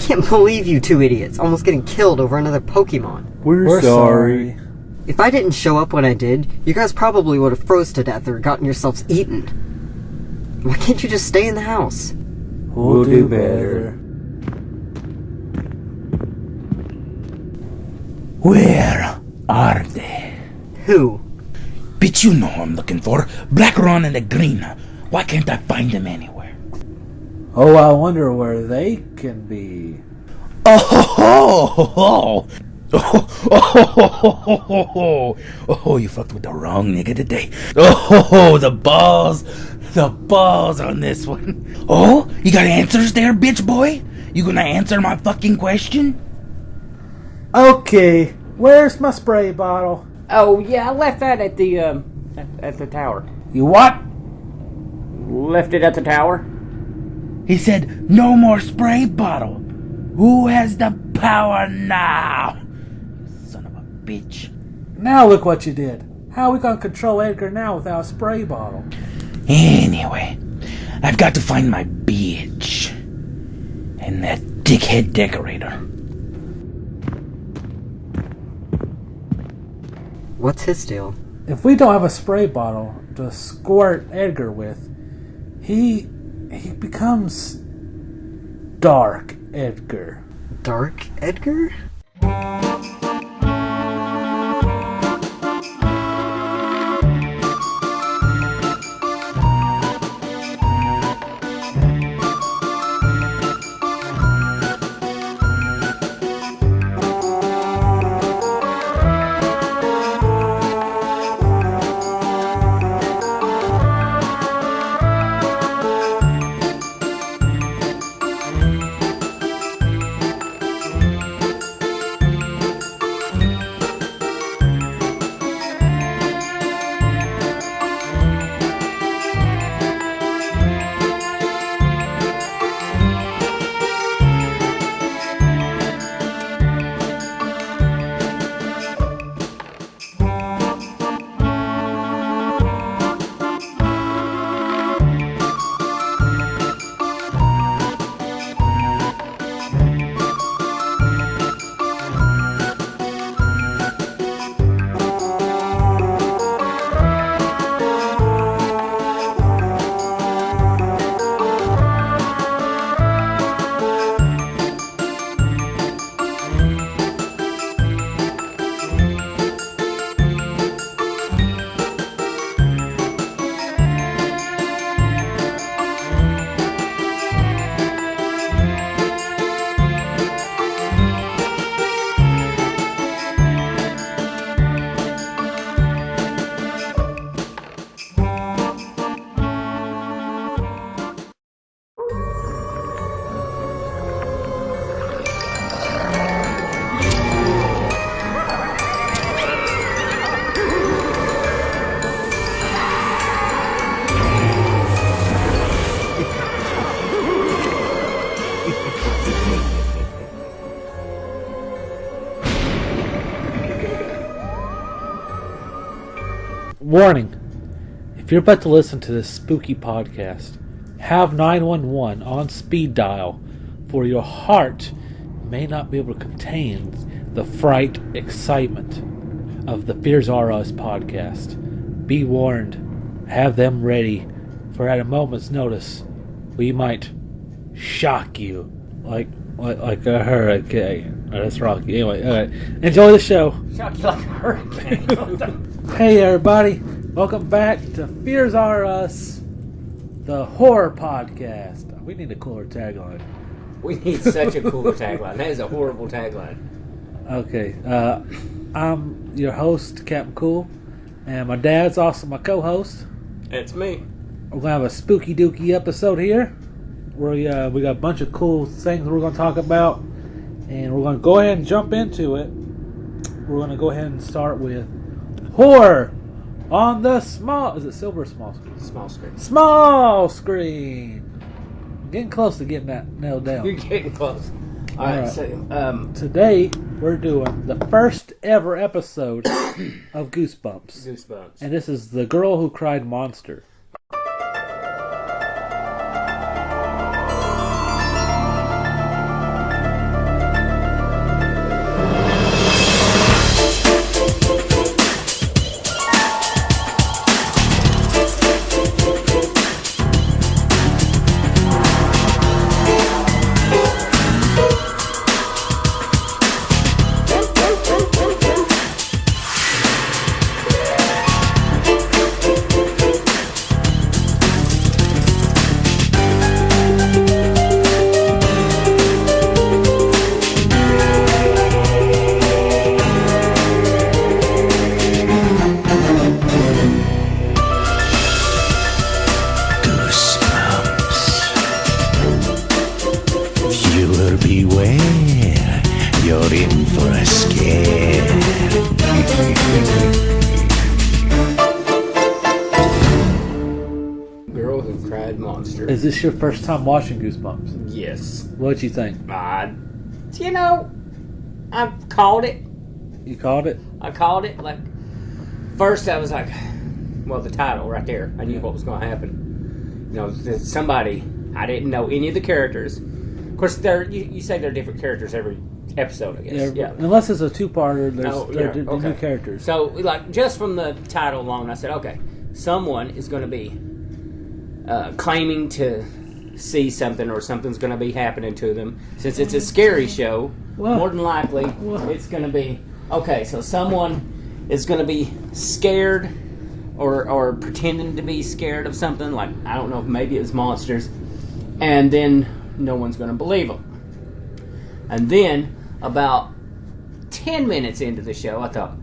can't believe you two idiots almost getting killed over another Pokemon. We're sorry. If I didn't show up when I did, you guys probably would have froze to death or gotten yourselves eaten. Why can't you just stay in the house? We'll do better. Where are they? Who? Bitch, you know who I'm looking for. Black Ron and the Green. Why can't I find them anywhere? Oh, I wonder where they can be. Oh, you fucked with the wrong nigga today. Oh, the balls on this one. Oh, you got answers there, bitch boy? You gonna answer my fucking question? Okay, where's my spray bottle? Oh, yeah, I left that at the tower. You what? Left it at the tower? He said, no more spray bottle. Who has the power now? Son of a bitch. Now look what you did. How are we gonna control Edgar now without a spray bottle? Anyway, I've got to find my bitch. And that dickhead decorator. What's his deal? If we don't have a spray bottle to squirt Edgar with, he becomes Dark Edgar. Dark Edgar? Warning. If you're about to listen to this spooky podcast, have 911 on speed dial, for your heart may not be able to contain the fright excitement of the Fears Are Us podcast. Be warned. Have them ready, for at a moment's notice, we might shock you like a hurricane. Oh, that's Rocky. Anyway, all right. Enjoy the show. Shock you like a hurricane. Hey everybody, welcome back to Fears Are Us, the horror podcast. We need a cooler tagline. We need such a cool tagline. That is a horrible tagline. Okay, I'm your host, Captain Cool, and my dad's also my co-host. It's me. We're gonna have a spooky dooky episode here. We got a bunch of cool things we're gonna talk about, and we're gonna go ahead and jump into it. We're gonna go ahead and start with horror on the small... Is it silver or small screen? Small screen. Small screen! I'm getting close to getting that nailed down. You're getting close. All right. So, today, we're doing the first ever episode of Goosebumps. Goosebumps. And this is The Girl Who Cried Monster. monster. Is this your first time watching Goosebumps? Yes. What'd you think? You know, I called it. You called it? I called it. Like, first I was like, well, the title right there. I knew what was going to happen. You know, somebody, I didn't know any of the characters. Of course, you say they're different characters every episode, I guess. Yeah. Unless it's a two-parter, they're new characters. So, like, just from the title alone, I said, okay, someone is going to be claiming to see something, or something's going to be happening to them. Since it's a scary show, more than likely, it's going to be, okay, so someone is going to be scared or pretending to be scared of something. Like, I don't know, if maybe it was monsters. And then no one's going to believe them. And then, about 10 minutes into the show, I thought,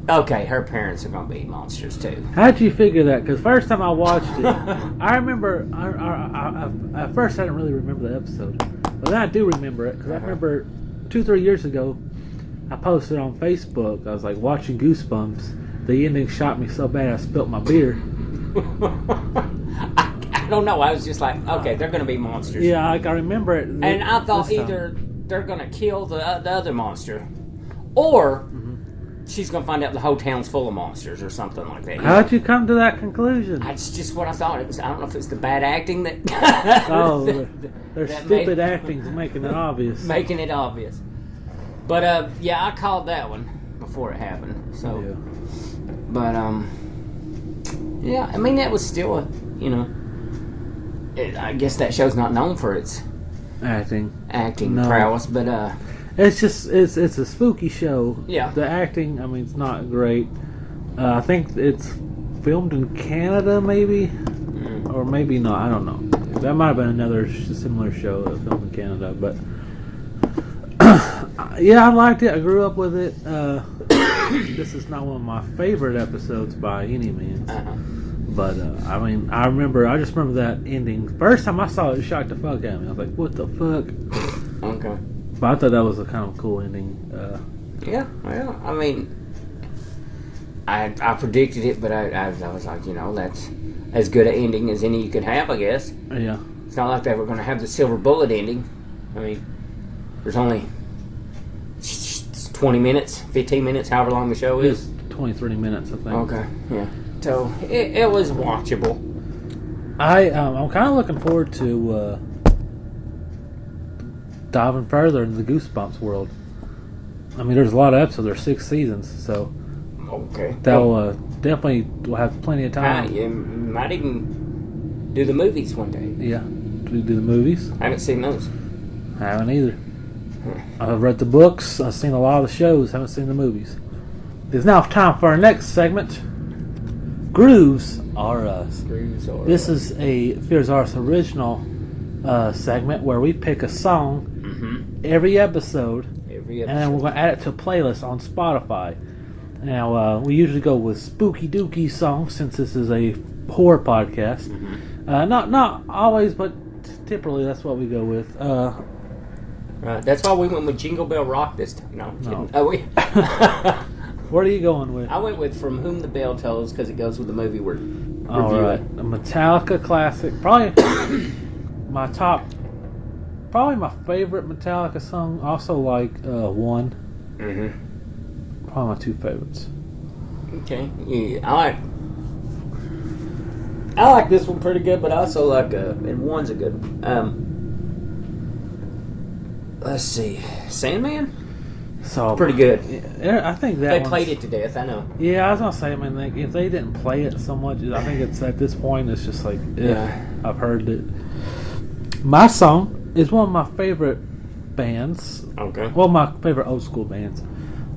okay, her parents are going to be monsters too. How'd you figure that? Because first time I watched it, I remember, at first I didn't really remember the episode. But then I do remember it, because I remember 2-3 years ago, I posted on Facebook, I was like, watching Goosebumps. The ending shot me so bad I spilt my beer. I don't know, I was just like, okay, they're going to be monsters. Yeah, I remember it. And I thought either they're going to kill the other monster, or she's going to find out the whole town's full of monsters or something like that. How'd you come to that conclusion? That's just what I thought. It was. I don't know if it's the bad acting that... their stupid acting's making it obvious. Making it obvious. But, yeah, I called that one before it happened. So, Yeah. But, yeah, I mean, that was still a, you know... I guess that show's not known for its Acting prowess, but it's just it's a spooky show. Yeah. The acting, I mean, it's not great. I think it's filmed in Canada, maybe, or maybe not. I don't know. That might have been another similar show that filmed in Canada, but yeah, I liked it. I grew up with it. This is not one of my favorite episodes by any means. But, I mean, I just remember that ending. First time I saw it, it shocked the fuck out of me. I was like, what the fuck? okay. But I thought that was a kind of cool ending. Yeah, well, I mean, I predicted it, but I was like, you know, that's as good an ending as any you could have, I guess. Yeah. It's not like they were going to have the silver bullet ending. I mean, there's only 20 minutes, 15 minutes, however long the show is. It's 23 minutes, I think. Okay, yeah. So, it was watchable. I'm kind of looking forward to diving further into the Goosebumps world. I mean, there's a lot of episodes. There's 6 seasons, so Okay. they'll definitely will have plenty of time. You might even do the movies one day. Yeah. Do we do the movies? I haven't seen those. I haven't either. I've read the books. I've seen a lot of the shows. Haven't seen the movies. It's now time for our next segment. Grooves Are Us. This is a Fears Are Us original segment where we pick a song every episode, and then we're going to add it to a playlist on Spotify. Now, we usually go with spooky dooky songs since this is a horror podcast. Not always, but typically that's what we go with. Right. That's why we went with Jingle Bell Rock this time. No, I'm kidding. What are you going with? I went with From Whom the Bell Tolls because it goes with the movie we're reviewing. All right, a Metallica classic. Probably my favorite Metallica song. Also like One. Probably my 2 favorites. Okay. Yeah, I like this one pretty good, but I also like and One's a good one. Let's see, Sandman. So Pretty good. Yeah, I think that They played it to death, I know. Yeah, I was gonna say, I mean, like, if they didn't play it so much, I think it's at this point, it's just like, I've heard it. My song is one of my favorite bands. Okay. Well, my favorite old school bands.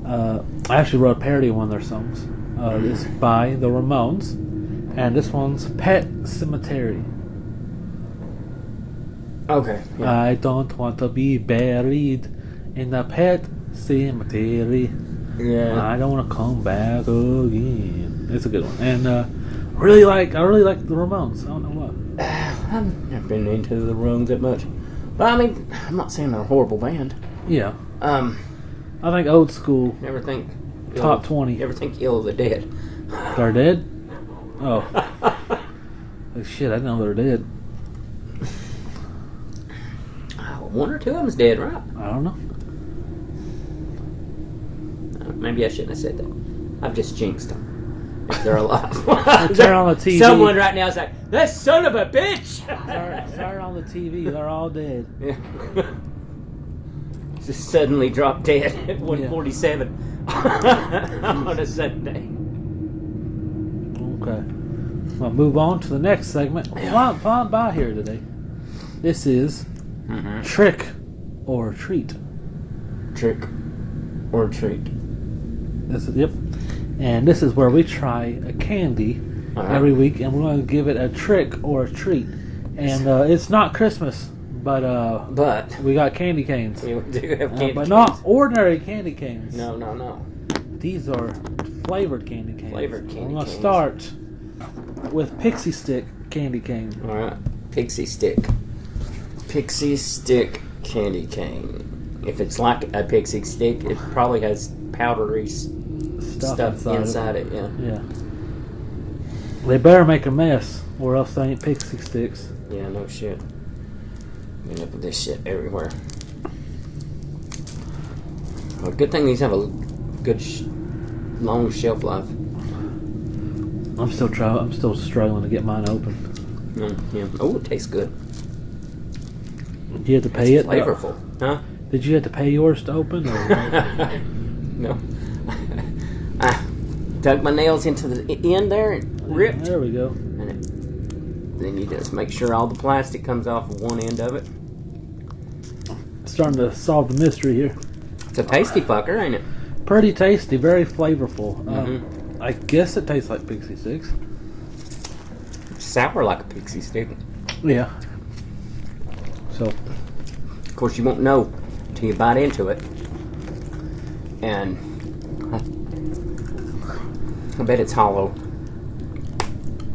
I actually wrote a parody of one of their songs. It's by the Ramones, and this one's Pet Cemetery. Okay. Yeah. I don't want to be buried in a pet cemetery. Yeah. I don't want to come back again. It's a good one, and I really like the Ramones. I don't know why. I've never been into the Ramones that much, but I mean, I'm not saying they're a horrible band. Yeah. I think old school. Never think Top 20. You ever think ill of the dead? They're dead? Oh. Oh shit! I didn't know they're dead. Oh, one or two of them's dead, right? I don't know. Maybe I shouldn't have said that. I've just jinxed them. If they're alive. Turn on the TV. Someone right now is like, that son of a bitch! Turn on the TV. They're all dead. Yeah. Just suddenly dropped dead at 147 on a Sunday. Okay. We'll move on to the next segment. Flying by here today. This is Trick or Treat. Trick or treat. Yep. And this is where we try a candy every week, and we're going to give it a trick or a treat. And it's not Christmas, but we got candy canes. We do have candy but canes. not ordinary candy canes. No. These are flavored candy canes. Flavored candy We're going to canes. start with Pixie Stick candy cane. All right. Pixie Stick. Pixie Stick candy cane. If it's like a Pixie Stick, it probably has powdery stuff inside it. Yeah. They better make a mess, or else they ain't Pixie Sticks. Yeah, no shit. End up with this shit everywhere. Well, good thing these have a good long shelf life. I'm still struggling to get mine open. Yeah. Oh, it tastes good. Did you have to pay it? Flavorful, huh? Did you have to pay yours to open? Or? No. I dug my nails into the end there and ripped. There we go. And then you just make sure all the plastic comes off of one end of it. Starting to solve the mystery here. It's a tasty fucker, ain't it? Pretty tasty, very flavorful. I guess it tastes like Pixie Sticks. It's sour like a Pixie Stick. Yeah. So, of course, you won't know until you bite into it. And I bet it's hollow.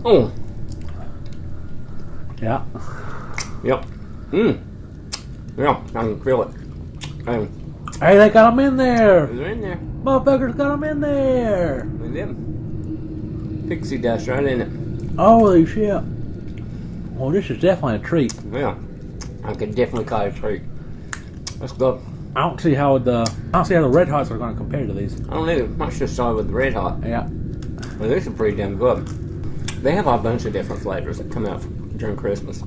Oh. yeah. Yep. Yeah, I can feel it. Hey, they got them in there. They're in there. Motherfuckers got them in there. With them. Pixie dust right in it. Holy shit. Well, this is definitely a treat. Yeah. I could definitely call it a treat. Let's go. I don't see how the Red Hots are going to compare to these. I don't either. I should have started with the Red Hot. Yeah. Well, these are pretty damn good. They have a bunch of different flavors that come out during Christmas.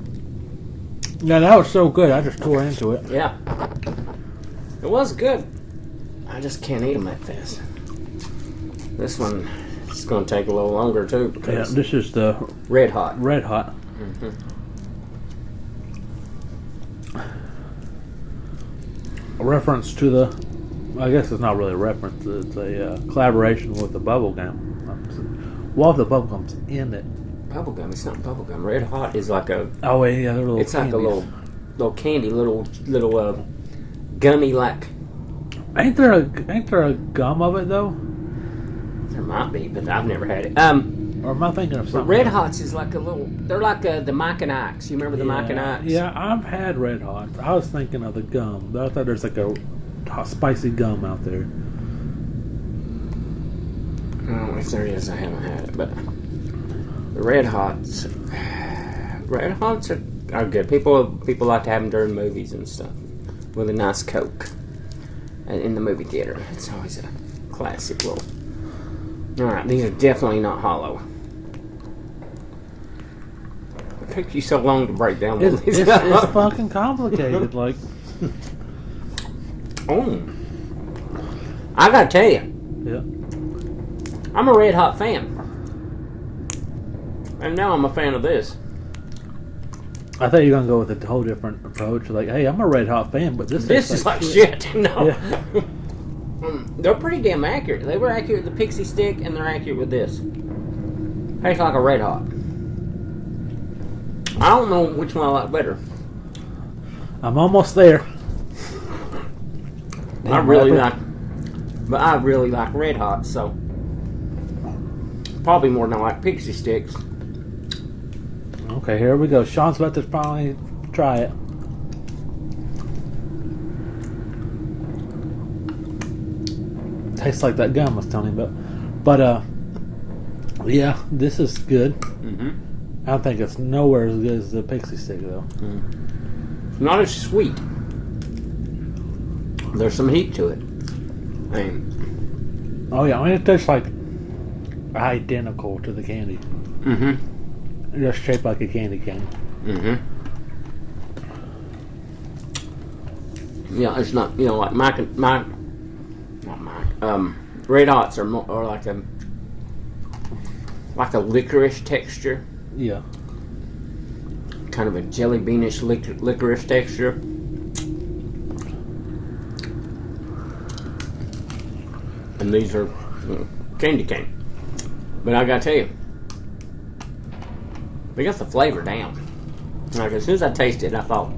Yeah, that was so good. I just tore into it. Yeah. It was good. I just can't eat them that fast. This one is going to take a little longer, too. Yeah, this is the Red Hot. Red Hot. A reference to the... I guess it's not really a reference. It's a collaboration with the bubblegum. Well, if the bubblegum's in it. Bubblegum? It's not bubblegum. Red Hot is like a... Oh, yeah, they're little It's candies. like a little candy, little gummy like. Ain't there a gum of it, though? There might be, but I've never had it. Or am I thinking of But something Red else? Hots is like a little... They're like the Mike and Ike's. You remember the Mike and Ike's? Yeah, I've had Red Hots. I was thinking of the gum. But I thought there's like a spicy gum out there. Oh, if there is, I haven't had it. But the Red Hots are good. People like to have them during movies and stuff with a nice Coke in the movie theater. It's always a classic little. All right, these are definitely not hollow. It took you so long to break down one of these. It's fucking complicated. Like, Oh, I gotta tell you, yeah. I'm a Red Hot fan, and now I'm a fan of this. I thought you were gonna go with a whole different approach. Like, hey, I'm a Red Hot fan, but this Is like shit. No, Yeah. They're pretty damn accurate. They were accurate with the Pixie Stick, and they're accurate with this. Tastes like a Red Hot. I don't know which one I like better. I'm almost there. I really like Red Hot, so probably more than I like Pixie Sticks. Okay, here we go. Sean's about to finally try it. Tastes like that gum I was telling you about. But, yeah, this is good. I don't think it's nowhere as good as the Pixie Stick, though. It's not as sweet. There's some heat to it. I mean, Oh, yeah. I mean, it tastes like identical to the candy. mm-hmm. It's just shaped like a candy cane. Mm-hmm. Yeah, it's not, like Red Hots are more, or like a licorice texture, Yeah. kind of a jelly beanish licorice texture. And these are candy cane. But I gotta tell you, they got the flavor down. Like as soon as I tasted it, I thought,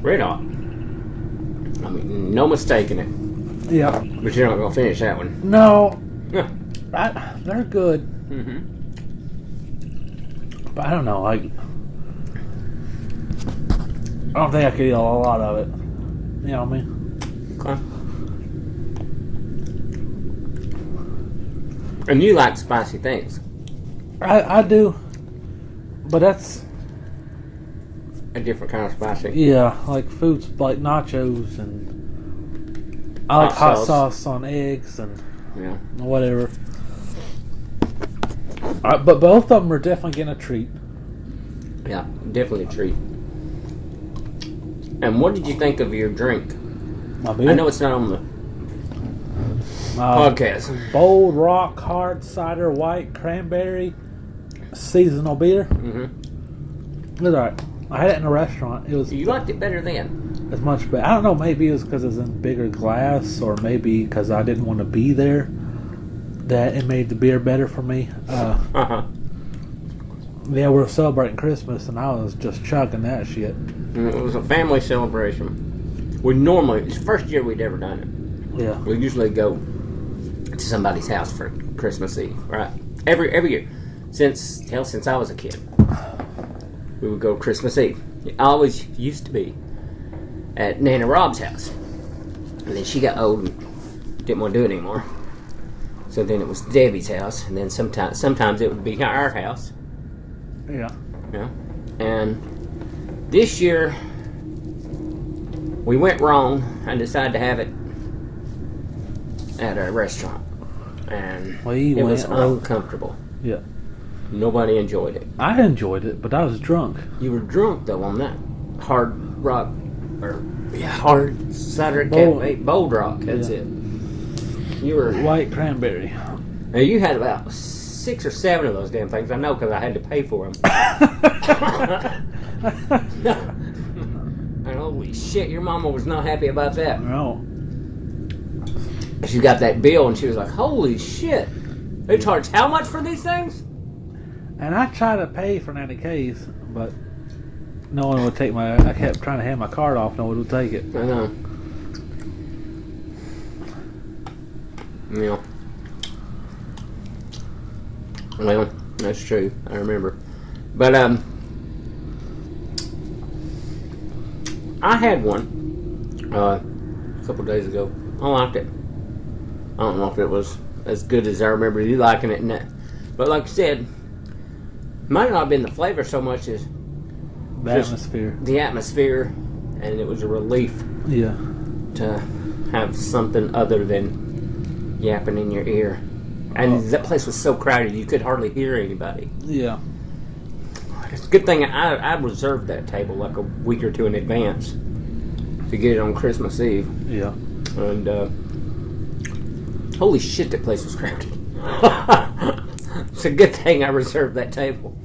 Red Hot. I mean, no mistaking it. Yeah. But you're not gonna finish that one. No. Yeah. They're good. Mm-hmm. But I don't know. I don't think I could eat a lot of it. You know what I mean? Okay. And you like spicy things. I do. But that's... A different kind of spicy. Yeah, like foods like nachos and... I like hot sauce on eggs and Yeah. whatever. But both of them are definitely getting a treat. Yeah, definitely a treat. And what did you think of your drink? My beer? I know it's not on the podcast. Bold Rock Hard Cider White Cranberry Seasonal Beer. Mm-hmm. It was alright. I had it in a restaurant. It was You liked it better then. as much better. I don't know, maybe it was because it was in bigger glass, or maybe because I didn't want to be there, that it made the beer better for me. Uh-huh. Yeah, we were celebrating Christmas, and I was just chugging that shit. And it was a family celebration. It's the first year we'd ever done it. Yeah. We usually go to somebody's house for Christmas Eve, right? Every year. Since I was a kid. We would go Christmas Eve. It always used to be at Nana Rob's house. And then she got old and didn't want to do it anymore. So then it was Debbie's house, and then sometimes it would be our house. Yeah. Yeah. And this year we went wrong and decided to have it at a restaurant. And it was uncomfortable. Yeah. Nobody enjoyed it. I enjoyed it, but I was drunk. You were drunk though on that hard cider cafe, Bold Rock. That's it. You were White cranberry. Now you had about 6 or 7 of those damn things. I know because I had to pay for them. And holy shit, your mama was not happy about that. No. She got that bill and she was like, "Holy shit! They charge how much for these things?" And I tried to pay for 90 Ks, but no one would take I kept trying to hand my card off, no one would take it. I know. Yeah. Well, that's true. I remember. But I had one a couple days ago. I liked it. I don't know if it was as good as I remember you liking it, but like I said, might not have been the flavor so much as The atmosphere. The atmosphere, and it was a relief. Yeah. To have something other than yapping in your ear. And that place was so crowded you could hardly hear anybody. Yeah. It's a good thing I reserved that table like a week or two in advance to get it on Christmas Eve. Yeah. And holy shit, that place was crowded. It's a good thing I reserved that table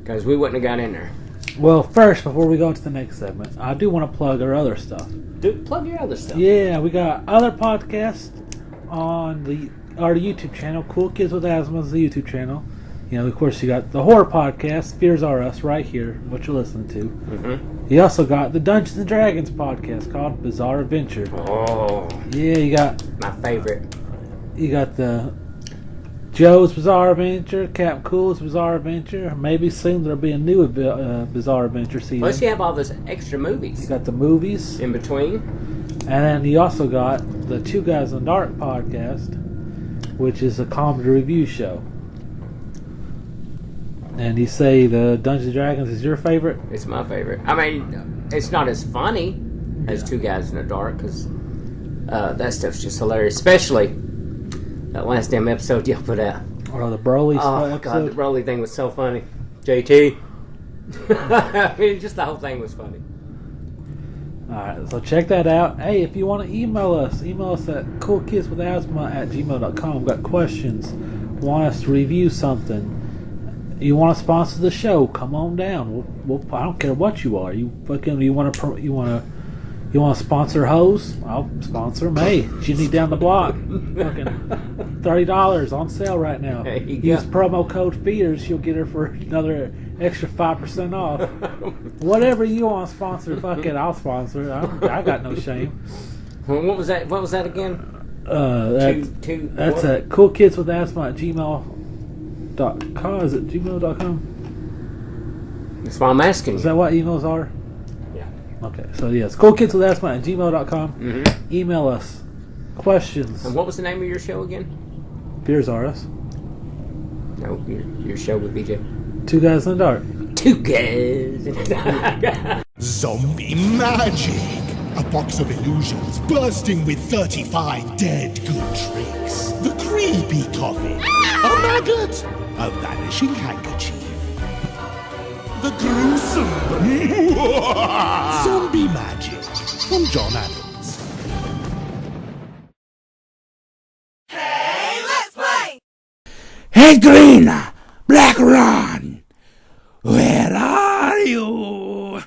because we wouldn't have got in there. Well, first, before we go into the next segment, I do want to plug our other stuff. Plug your other stuff. Yeah, we got other podcasts on our YouTube channel. Cool Kids with Asthma is the YouTube channel. You know, of course, you got the horror podcast, Fears Are Us, right here, what you're listening to. Mm-hmm. You also got the Dungeons and Dragons podcast called Bizarre Adventure. Oh. Yeah, you got... My favorite. You got the Joe's Bizarre Adventure, Cap Cool's Bizarre Adventure. Maybe soon there'll be a new Bizarre Adventure season. Plus, you have all those extra movies. You got the movies. In between. And then you also got the Two Guys in the Dark podcast, which is a comedy review show. And you say the Dungeons & Dragons is your favorite? It's my favorite. I mean, it's not as funny as Two Guys in the Dark, because that stuff's just hilarious. Especially that last damn episode y'all put out. Or the Broly Oh, God, the Broly thing was so funny. JT. I mean, just the whole thing was funny. Alright, so check that out. Hey, if you want to email us at coolkidswithasthma@gmail.com. Got questions, want us to review something, you want to sponsor the show, come on down. I don't care what you are. You want to sponsor hoes? I'll sponsor them. Hey, Ginny down the block. Fucking $30 on sale right now. There you Use go. promo code FEEDERS. She'll get her for another extra 5% off. Whatever you want to sponsor, fuck it, I'll sponsor it. I got no shame. What was that? What was that again? That's at coolkidswithasthma@gmail.com. Is it gmail.com? That's why I'm asking Is you. that what emails are? Yeah. Okay, so yes, coolkidswithasthma@gmail.com. Mm-hmm. Email us questions. And what was the name of your show again? Beers are us. No, your show with BJ. Two Guys in the Dark. Two Guys. Zombie magic! A box of illusions bursting with 35 dead good tricks. The creepy coffin. A maggot. A vanishing handkerchief. The gruesome zombie magic from John Adams. Hey, Green! Black Ron! Where are you?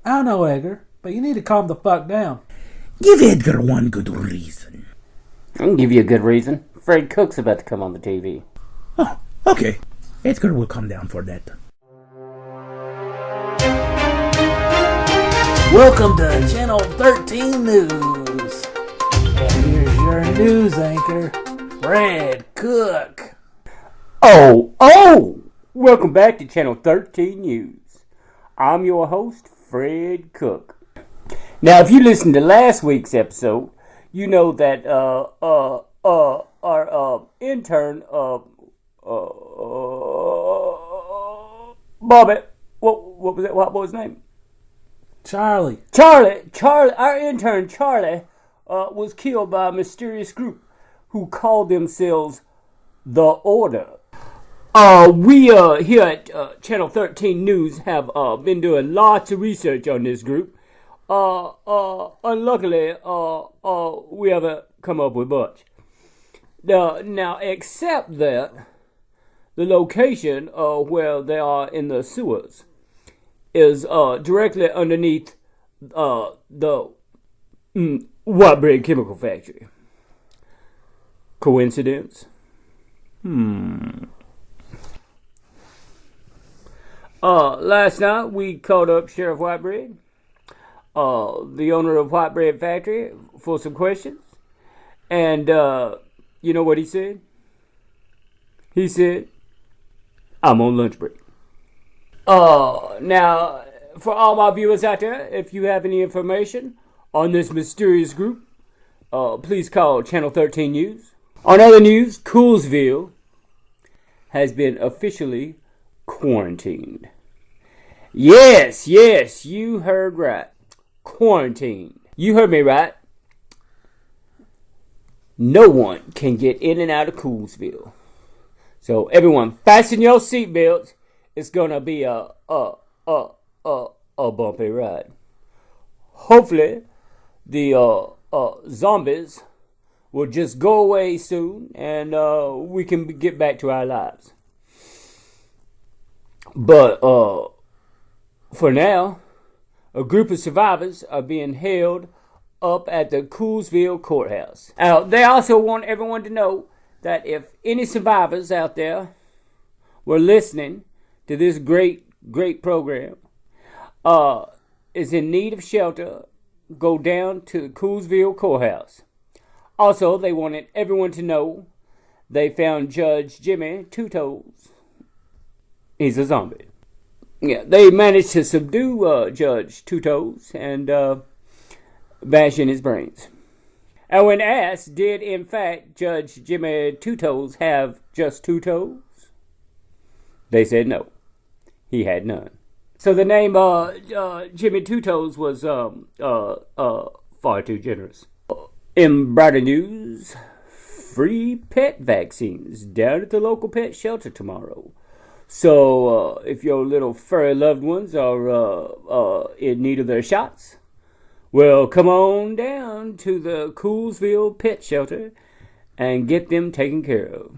I don't know, Edgar, but you need to calm the fuck down. Give Edgar one good reason. I can give you a good reason. Fred Cook's about to come on the TV. Oh, okay. Edgar will come down for that. Welcome to Channel 13 News. And here's your news anchor, Fred Cook. Oh! Welcome back to Channel 13 News. I'm your host, Fred Cook. Now, if you listened to last week's episode, you know that our intern, Bobby, what was that? What was his name? Charlie, our intern Charlie, was killed by a mysterious group who called themselves The Order. We here at Channel 13 News have been doing lots of research on this group. Unluckily, we haven't come up with much. Now, except that the location where they are in the sewers is directly underneath the White Bread Chemical Factory. Coincidence? Last night we called up Sheriff Whitebread, the owner of Whitebread Factory, for some questions. And you know what he said? He said, I'm on lunch break. Now, for all my viewers out there, if you have any information on this mysterious group, please call Channel 13 News. On other news, Coolsville has been officially quarantined. Yes, you heard right. Quarantined. You heard me right. No one can get in and out of Coolsville. So everyone, fasten your seatbelts. It's gonna be a bumpy ride. Hopefully, the zombies will just go away soon, and we can get back to our lives. But for now, a group of survivors are being held up at the Coolsville courthouse. They also want everyone to know that if any survivors out there were listening to this great program, is in need of shelter, go down to the Coolsville courthouse. Also, they wanted everyone to know they found Judge Jimmy Two Toes. He's a zombie. Yeah, they managed to subdue Judge Two Toes and bash in his brains. And when asked, did in fact Judge Jimmy Two Toes have just two toes? They said no. He had none. So the name Jimmy Two Toes was far too generous. In brighter news, free pet vaccines down at the local pet shelter tomorrow. So if your little furry loved ones are in need of their shots, well, come on down to the Coolsville Pet Shelter and get them taken care of.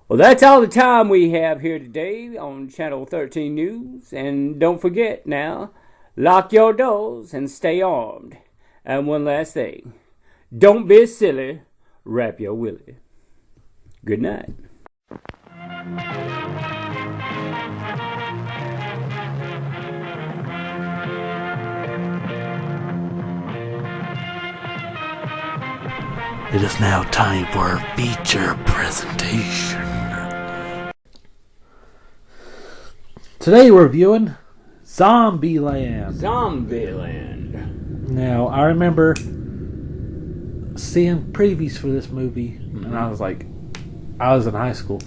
Well, that's all the time we have here today on Channel 13 News. And don't forget now, lock your doors and stay armed. And one last thing, don't be silly, wrap your willy. Good night. It is now time for our feature presentation. Today we're viewing Zombieland. Zombieland. Now, I remember seeing previews for this movie, and I was in high school,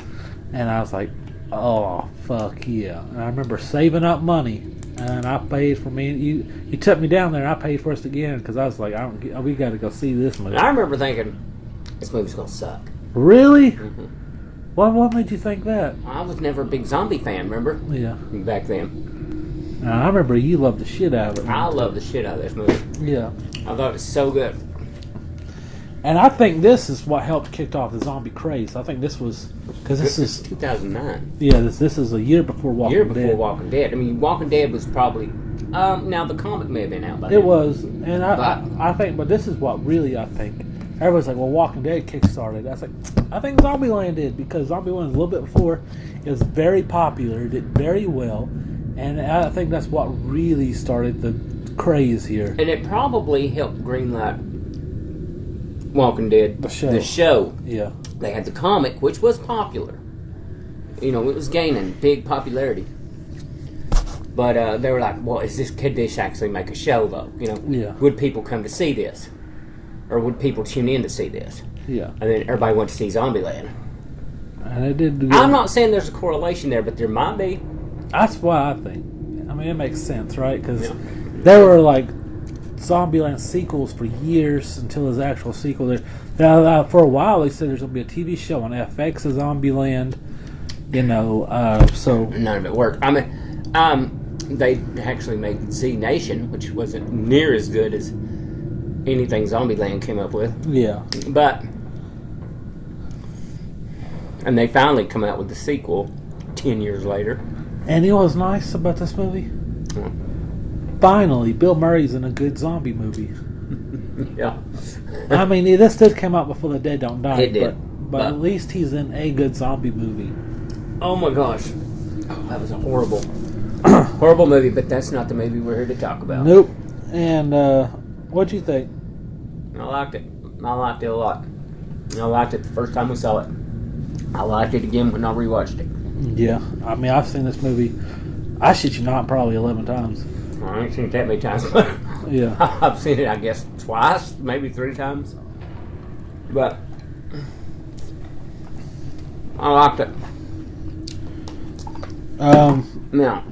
and I was like, oh, fuck yeah. And I remember saving up money, and I paid for me. You took me down there, and I paid for us again, because I was like, we got to go see this movie. I remember thinking, this movie's going to suck. Really? Mm-hmm. What made you think that? I was never a big zombie fan, remember? Yeah. Back then. I remember you loved the shit out of it. I loved the shit out of this movie. Yeah. I thought it was so good. And I think this is what helped kick off the zombie craze. I think this was... Because this is... 2009. Yeah, this is a year before Walking Dead. Walking Dead. I mean, Walking Dead was probably... now, the comic may have been out by then. It was. And I think... But this is what really, I think... Everybody's like, well, Walking Dead kickstarted. I think Zombieland did, because Zombieland was a little bit before. It was very popular, did very well, and I think that's what really started the craze here. And it probably helped greenlight Walking Dead. The show. Yeah. They had the comic, which was popular. You know, it was gaining big popularity. But they were like, well, could this actually make a show, though? You know, yeah. Would people come to see this? Or would people tune in to see this? Yeah. And then everybody went to see Zombieland. And it did. I'm not saying there's a correlation there, but there might be. That's why I think. I mean, it makes sense, right? Because there were like Zombieland sequels for years until his actual sequel. Now, for a while, they said there's going to be a TV show on FX of Zombieland. You know, so none of it worked. I mean, they actually made Z Nation, which wasn't near as good as anything Zombieland came up with. Yeah. But, and they finally come out with the sequel 10 years later. And you know what's nice about this movie? Finally, Bill Murray's in a good zombie movie. Yeah. I mean, this did come out before The Dead Don't Die. It did. But at least he's in a good zombie movie. Oh my gosh. Oh, that was a horrible, horrible movie, but that's not the movie we're here to talk about. Nope. And, what'd you think? I liked it. I liked it a lot. I liked it the first time we saw it. I liked it again when I rewatched it. Yeah. I mean, I've seen this movie, I shit you not, probably 11 times. I ain't seen it that many times, but yeah. I've seen it, I guess, twice, maybe 3 times. But I liked it. Now,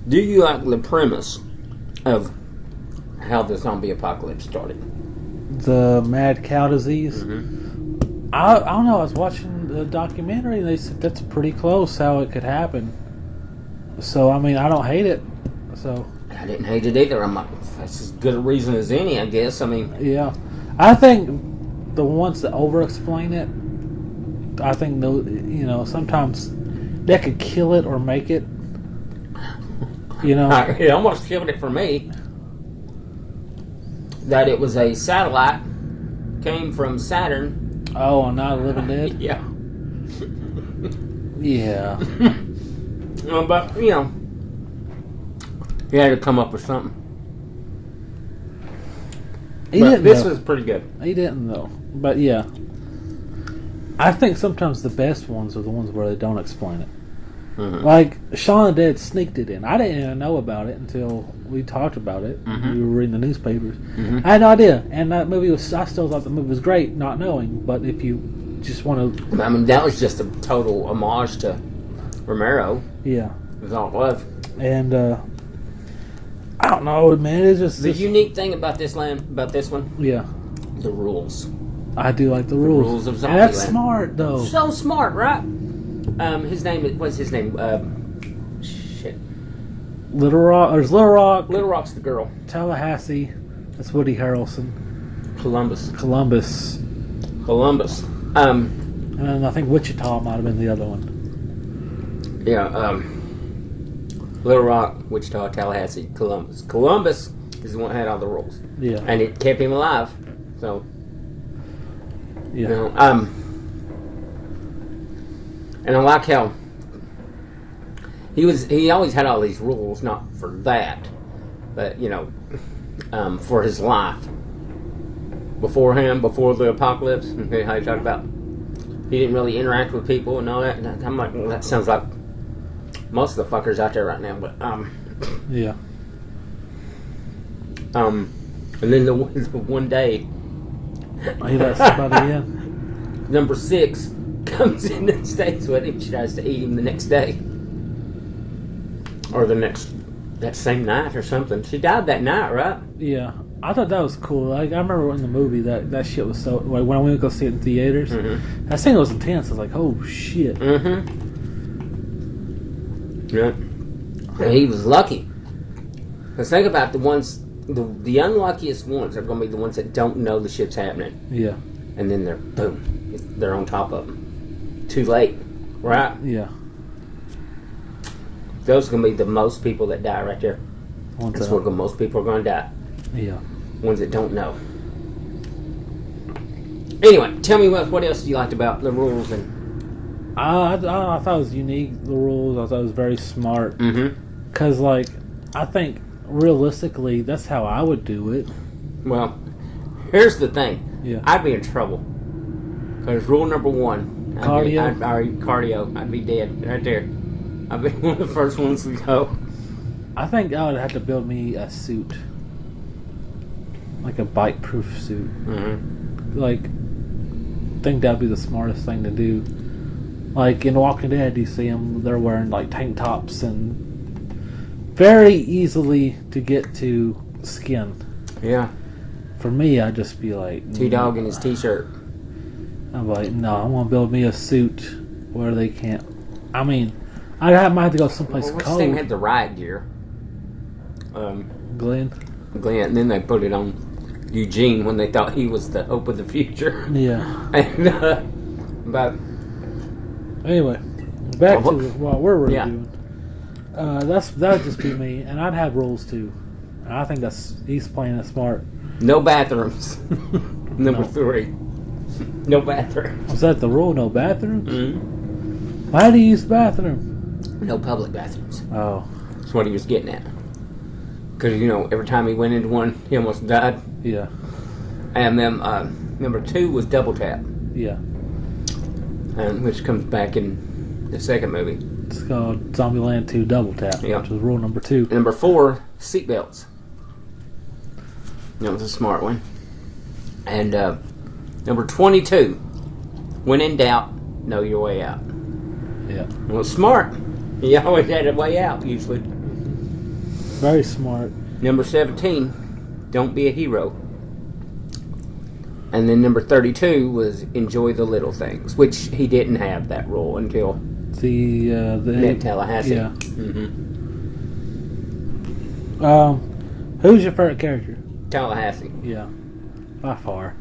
do you like the premise of how the zombie apocalypse started? The mad cow disease? Mm-hmm. I don't know, I was watching the documentary and they said that's pretty close how it could happen. So, I mean, I don't hate it. So I didn't hate it either. I'm like, that's as good a reason as any, I guess. I mean, yeah. I think the ones that over-explain it, I think, you know, sometimes they could kill it or make it. You know? It almost killed it for me. That it was a satellite, came from Saturn. Oh, and Night of the Living Dead? Yeah. Yeah. But, you know, he had to come up with something. This was pretty good. He didn't, though. But, yeah. I think sometimes the best ones are the ones where they don't explain it. Mm-hmm. Like, Shaun of the Dead sneaked it in. I didn't even know about it until we talked about it. Mm-hmm. We were reading the newspapers. Mm-hmm. I had no idea. And that movie I still thought the movie was great, not knowing. But if you just want to. I mean, that was just a total homage to Romero. Yeah. That's all it was. And I don't know, man. It's just The unique thing about this one, yeah. the rules. I do like the rules. Rules of And that's Zombieland. smart, though. So smart, right? What's his name? Shit. Little Rock. There's Little Rock. Little Rock's the girl. Tallahassee. That's Woody Harrelson. Columbus. And then I think Wichita might have been the other one. Yeah, Little Rock, Wichita, Tallahassee, Columbus. Columbus is the one that had all the rules. Yeah. And it kept him alive. So, Yeah. you know, and I like how he always had all these rules, not for that, but, you know, for his life. Before the apocalypse, okay, how you talk about he didn't really interact with people and all that. And I'm like, well, that sounds like most of the fuckers out there right now. But Yeah. and then the one day, He let somebody in. number 6 comes in and stays with him. She tries to eat him the next day, or that same night or something. She died that night, right? Yeah. I thought that was cool. Like, I remember in the movie that shit was so. Like, when I went to go see it in theaters, that scene was intense. I was like, oh shit. Mm-hmm. Yeah. And he was lucky. Because think about the ones, the unluckiest ones are going to be the ones that don't know the shit's happening. Yeah. And then they're on top of them. Too late. Right? Yeah. Those are going to be the most people that die right there. Once That's where most people are going to die. Yeah. Ones that don't know. Anyway, tell me what else you liked about the rules and. I thought it was unique, the rules. I thought it was very smart. Mm-hmm. Because, like, I think realistically, that's how I would do it. Well, here's the thing. Yeah. I'd be in trouble. Because rule number 1. Cardio? I'd be dead right there. I'd be one of the first ones to go. I think I would have to build me a suit. Like a bite-proof suit. Mm-hmm. Like, I think that'd be the smartest thing to do. Like in Walking Dead, you see them, they're wearing like tank tops and very easily to get to skin. Yeah. For me, I'd just be like... T-Dog in his t-shirt. I'm like, no, I want to build me a suit where they can't... I mean, I might have to go someplace What's his cold. name had the riot gear? Glenn? And then they put it on Eugene when they thought he was the hope of the future. Yeah. And, but Anyway, back to what we're reviewing. Yeah. That'd just be me, and I'd have rules too. And I think he's playing it smart. no bathrooms. Number 3. No bathroom. Was that the rule? No bathrooms? Mm-hmm. Why do you use the bathroom? No public bathrooms. Oh, That's what he was getting at. Because, you know, every time he went into one, he almost died. yeah, And then number 2 was double tap, yeah. which comes back in the second movie. It's called Zombieland 2 Double Tap, Yeah. which was rule number 2. Number 4, seatbelts. That was a smart one. And number 22, when in doubt, know your way out. Yeah, Well, smart. You always had a way out, usually. very smart. Number 17, don't be a hero. And then number 32 was enjoy the little things, which he didn't have that rule until The met Tallahassee. Yeah. Mm-hmm. Who's your favorite character? Tallahassee. Yeah, by far.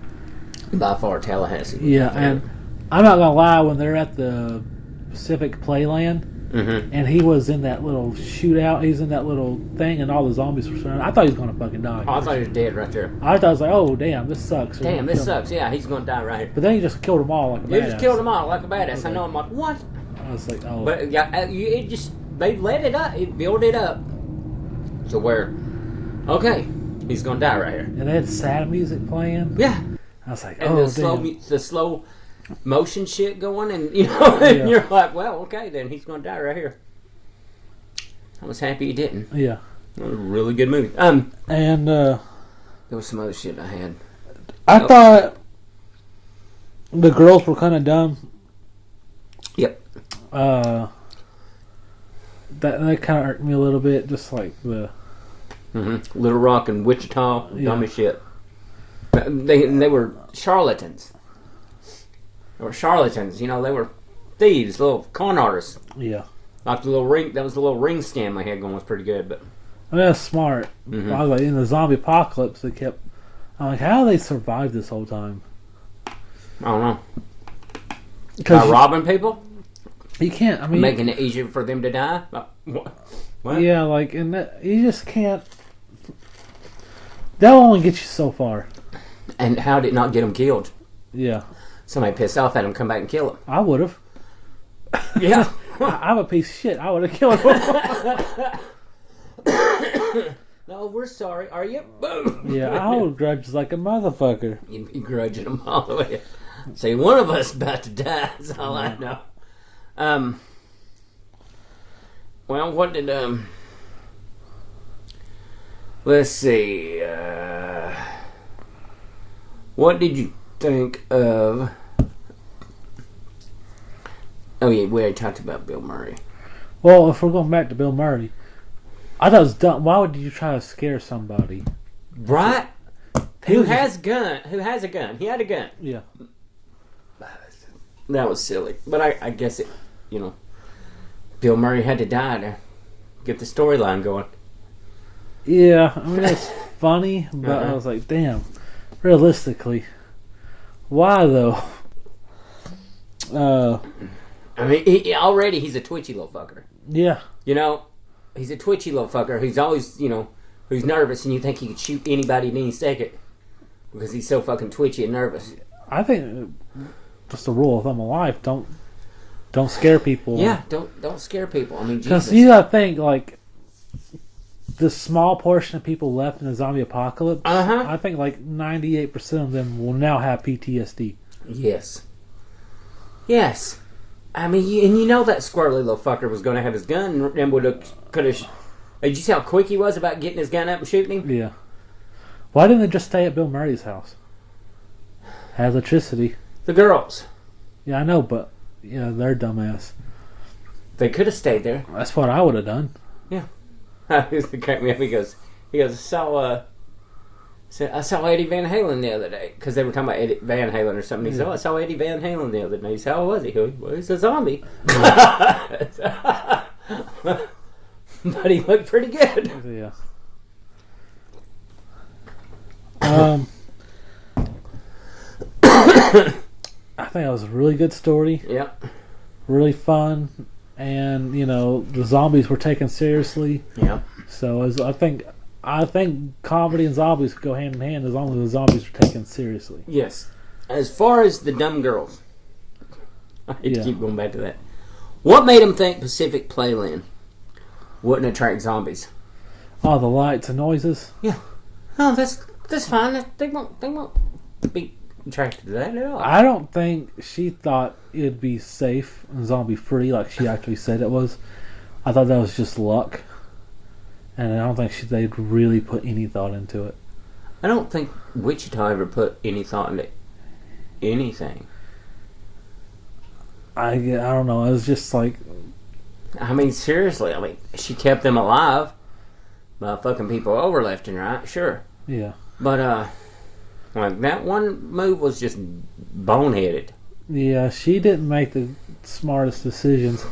By far, Tallahassee. Yeah, and I'm not gonna lie, when they're at the Pacific Playland, Mm-hmm. and he was in that little shootout, he's in that little thing, and all the zombies were surrounding. I thought he was gonna fucking die. Oh, I thought he was dead right there. I thought, I was like, oh damn, this sucks. Damn, this sucks. Yeah, he's going to die right here. But then he just killed them all like a You badass. just killed them all like a badass. I know. I'm like, what? I was like, oh. But they let it up. It built it up to where, okay, he's going to die right here. And they had sad music playing. Yeah. I was like, And oh the slow motion shit going, and you know, and Yeah. you're like, well, okay, then he's going to die right here. I was happy he didn't. Yeah. It was a really good movie. And There was some other shit I had. I thought The girls were kind of dumb. Yep. That kind of irked me a little bit. Just like the Little Rock and Wichita, dumb as shit. They were charlatans. They were charlatans. You know, they were thieves, little con artists. Yeah. Like the little ring. That was the little ring scam they had going was pretty good, but. I mean, that's smart. I was like, in the zombie apocalypse, I'm like, how do they survive this whole time? I don't know. Because By robbing people? You can't, I mean... Making it easier for them to die? What? Yeah, like, and you just can't... That'll only get you so far. And how did it not get them killed? Yeah. Somebody pissed off at them, come back and kill them. I would have. Yeah. I'm a piece of shit. I would have killed him. No, we're sorry. Are you? Boom. Yeah, I hold grudges like a motherfucker. You'd be grudging them all the way. See, one of us about to die. That's all I know. Well, what did let's see. What did you think of? Oh yeah, we already talked about Bill Murray. Well, if we're going back to Bill Murray, I thought it was dumb. Why would you try to scare somebody? Right? Who has a gun? He had a gun. Yeah. That was silly. But I guess it, you know, Bill Murray had to die to get the storyline going. Yeah, I mean, it's funny, but I was like, damn, realistically, why though? I mean, he's a twitchy little fucker. Yeah. You know, he's a twitchy little fucker who's always, you know, who's nervous, and you think he could shoot anybody at any second because he's so fucking twitchy and nervous. I think just a rule of thumb of life: don't scare people. Yeah, don't scare people. I mean, because Jesus. you gotta think like the small portion of people left in the zombie apocalypse. I think like 98% of them will now have PTSD. Yes. Yes. I mean, and you know that squirrely little fucker was going to have his gun and could have. Did you see how quick he was about getting his gun up and shooting him? Yeah. Why didn't they just stay at Bill Murray's house? Had electricity. The girls. Yeah, I know, but yeah, they're dumbass. They could have stayed there. That's what I would have done. Yeah. He cracked me up. He goes, I saw Eddie Van Halen the other day because they were talking about Eddie Van Halen or something. He said, I saw Eddie Van Halen the other day. He said, how was he? Well, he's a zombie. But he looked pretty good. Yeah. I think that was a really good story. Yep. Really fun, and you know the zombies were taken seriously. Yep. So I think comedy and zombies go hand in hand as long as the zombies are taken seriously. Yes. As far as the dumb girls, I hate to keep going back to that. What made them think Pacific Playland wouldn't attract zombies? Oh, the lights and noises. Yeah. Oh, that's fine. They won't be attracted to that at all. I don't think she thought it'd be safe and zombie free like she actually said it was. I thought that was just luck, and I don't think they'd really put any thought into it. I don't think Wichita ever put any thought into anything. I don't know. It was just like, I mean, seriously. I mean, she kept them alive by fucking people over left and right. Sure. yeah. But like that one move was just boneheaded. Yeah, she didn't make the smartest decisions.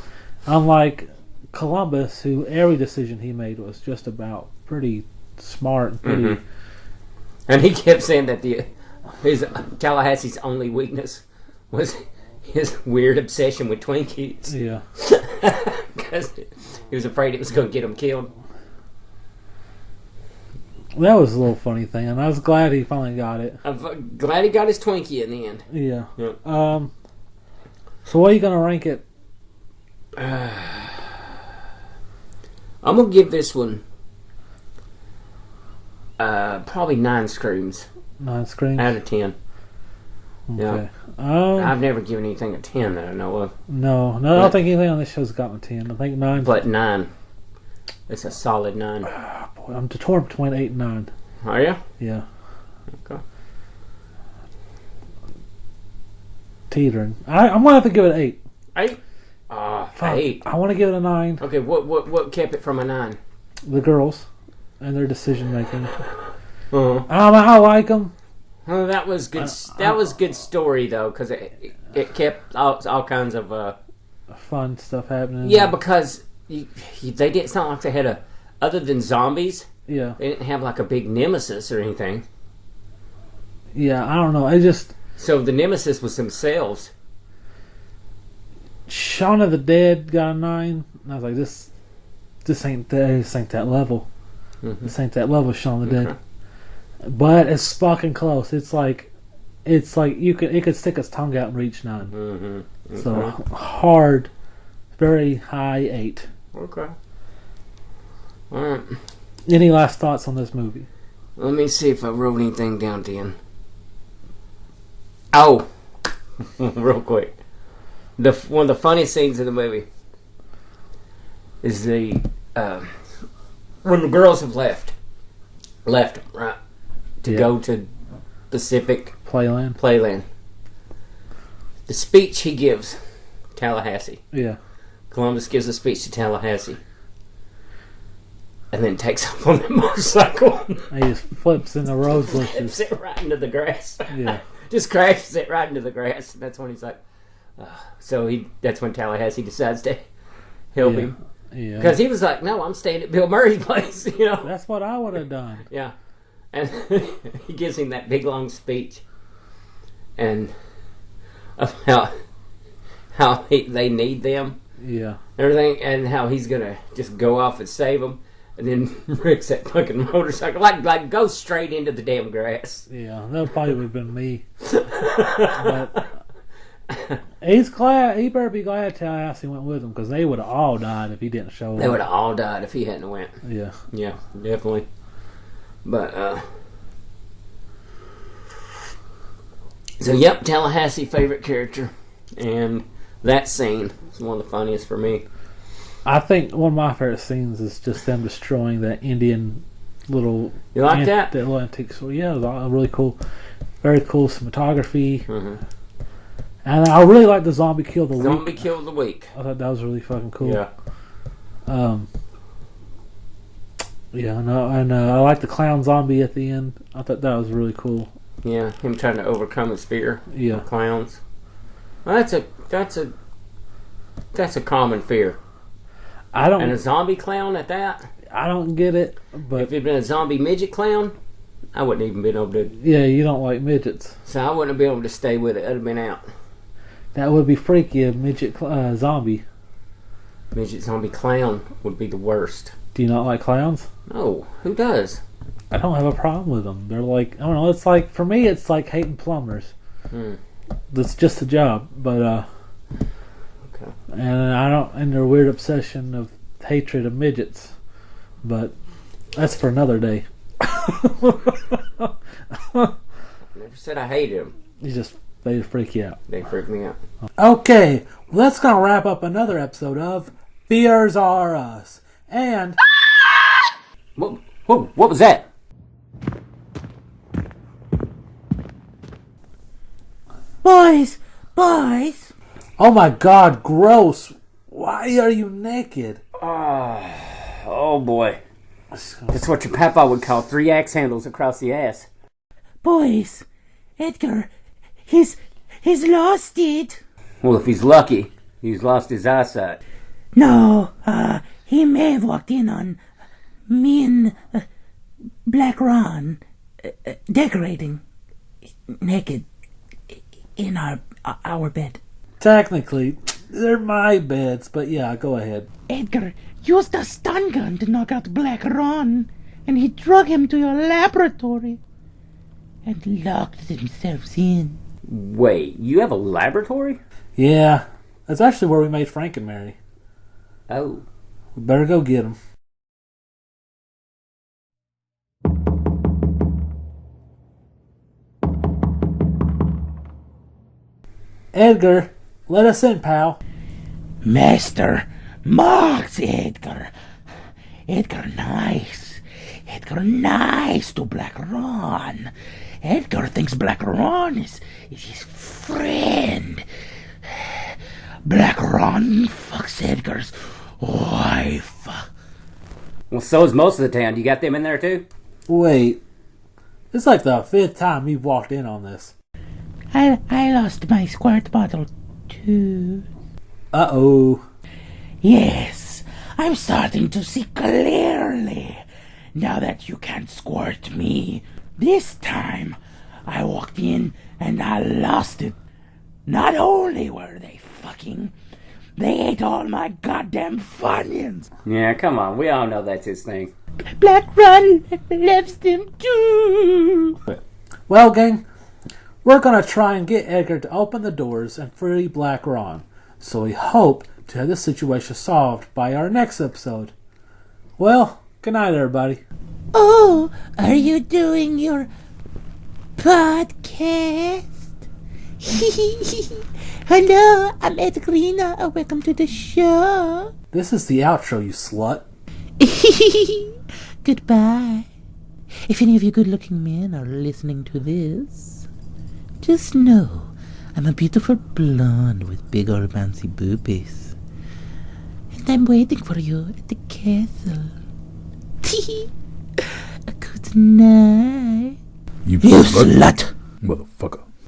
Unlike Columbus, who every decision he made was just about pretty smart and pretty... Mm-hmm. And he kept saying that his Tallahassee's only weakness was his weird obsession with Twinkies. Yeah. Because he was afraid it was going to get him killed. That was a little funny thing, and I was glad he finally got it. I'm glad he got his Twinkie in the end. Yeah. Yep. So what are you going to rank it? I'm going to give this one probably 9 screams. 9 screams? Out of 10. Okay. Yeah. I've never given anything a 10 that I know of. No, I don't think anything on this show's gotten a 10. I think 9. But 9. It's a solid 9. Boy, I'm torn between 8 and 9. Are you? Yeah. Okay. teetering. I'm gonna have to give it 8. 8? Fuck. 8. I want to give it a 9. Okay, what kept it from a 9? The girls and their decision making. Uh-huh. I don't know how I like them. Oh, that was good. That was good story though, because it kept all kinds of fun stuff happening. Yeah, because they did. It's not like they had other than zombies. Yeah. They didn't have like a big nemesis or anything. Yeah, I don't know. I just So the nemesis was themselves. Shaun of the Dead got a 9. And I was like, this ain't that level. Mm-hmm. This ain't that level of Shaun of the Dead. But it's fucking close. It's like it could stick its tongue out and reach 9. Mm-hmm. So hard, very high 8. Okay. All right. Any last thoughts on this movie? Let me see if I wrote anything down, Dan. Oh, real quick. One of the funniest scenes in the movie is when the girls have left right to go to Pacific Playland. The speech he gives, Tallahassee. Yeah. Columbus gives a speech to Tallahassee. And then takes off on the motorcycle. He just flips in the rose bushes. Flips it right into the grass. Yeah. Just crashes it right into the grass. And that's when he's like... that's when Tallahassee decides to help him. Yeah. Because he was like, no, I'm staying at Bill Murray's place, you know. That's what I would have done. Yeah. And he gives him that big, long speech. And of how they need them. Yeah. Everything. And how he's going to just go off and save them. And then wrecks that fucking motorcycle. Like go straight into the damn grass. Yeah, that probably would have been me. But he's glad. He better be glad Tallahassee went with him, because they would have all died if he didn't show up. They would have all died if he hadn't went. Yeah. Yeah, definitely. But, so, yep, Tallahassee favorite character. And that scene is one of the funniest for me. I think one of my favorite scenes is just them destroying that Indian little... You like that? That little antique store. Yeah, it was really cool. Very cool cinematography. Mm-hmm. And I really like the zombie kill of the week. Zombie kill of the week. I thought that was really fucking cool. Yeah. Yeah, and I like the clown zombie at the end. I thought that was really cool. Yeah, him trying to overcome his fear of clowns. Well, that's a common fear. And a zombie clown at that. I don't get it, but if it'd been a zombie midget clown, I wouldn't even been able to. Yeah, you don't like midgets, so I wouldn't have been able to stay with it. I'd have been out. That would be freaky. A midget zombie. Midget zombie clown would be the worst. Do you not like clowns? No, who does? I don't have a problem with them. They're like, I don't know. It's like, for me, it's like hating plumbers. That's just a job, but okay. And their weird obsession of hatred of midgets, but that's for another day. Never said I hated them. They freak you out. They freak me out. Okay, well, that's gonna wrap up another episode of Fears Are Us. And what was that? Boys! oh my God, gross! Why are you naked? Oh boy. That's what your papa would call 3 axe handles across the ass. Boys! Edgar, he's lost it. Well, if he's lucky, he's lost his eyesight. No, he may have walked in on me and Black Ron decorating naked in our bed. Technically, they're my beds, but yeah, go ahead. Edgar used a stun gun to knock out Black Ron, and he drug him to your laboratory and locked themselves in. Wait, you have a laboratory? Yeah, that's actually where we made Frank and Mary. Oh. We better go get them. Edgar, let us in, pal. Master Marks, Edgar. Edgar nice to Black Ron. Edgar thinks Black Ron is his friend. Black Ron fucks Edgar's wife. Well, so is most of the town. You got them in there too? Wait. It's like the 5th time you've walked in on this. I lost my squirt bottle too. Uh-oh. Yes, I'm starting to see clearly. Now that you can't squirt me. This time, I walked in and I lost it. Not only were they fucking, they ate all my goddamn Funyuns. Yeah, come on. We all know that's his thing. Black Ron loves them too. Well, gang, we're gonna try and get Edgar to open the doors and free Black Ron. So we hope to have this situation solved by our next episode. Well, good night, everybody. Oh, are you doing your podcast? Hello, I'm Edgarina. Welcome to the show. This is the outro, you slut. Goodbye. If any of you good-looking men are listening to this, just know I'm a beautiful blonde with big old bouncy boobies. And I'm waiting for you at the castle. A good night. You You slut! Motherfucker.